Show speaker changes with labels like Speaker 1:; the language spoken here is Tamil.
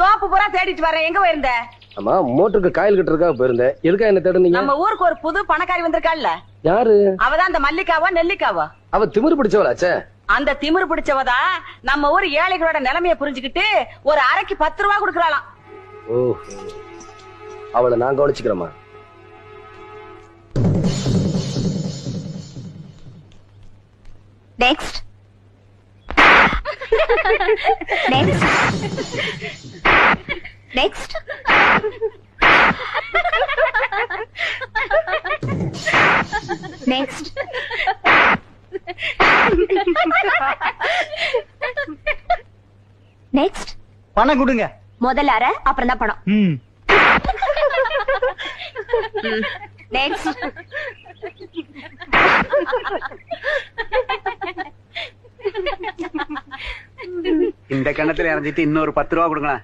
Speaker 1: தோப்பு பூரா தேடிட்டு வரேன். எங்க போயிருந்த?
Speaker 2: ஆமா, மோட்டருக்கு காயில் கட்டுறதுக்காக போயிருந்தேன். எதுக்கா என்ன தேடுனீங்க?
Speaker 1: நம்ம ஊருக்கு ஒரு புது பணக்காரி வந்திருக்காள்ல.
Speaker 2: யாரு?
Speaker 1: அவதான் அந்த மல்லிகாவா நெல்லிக்காவா?
Speaker 2: அவ திமிரு பிடிச்சவளாச்சே.
Speaker 1: அந்த திமிரு பிடிச்சவதா நம்ம ஊர் ஏழைகளோட நிலைமைய புரிஞ்சுக்கிட்டு ஒரு அரைக்கு 10 ரூபா கொடுக்கறாளாம்.
Speaker 2: ஓ, அவளை நான் கவனிச்சுக்கிறேமா.
Speaker 3: Next next next next next.
Speaker 4: பணம் கொடுங்க.
Speaker 3: முதல்ல அரை, அப்புறம் தான் பணம். நெக்ஸ்ட்.
Speaker 4: இந்த கணத்துல இறஞ்சிட்டு இன்னொரு 10 ரூபா கொடுங்களேன்.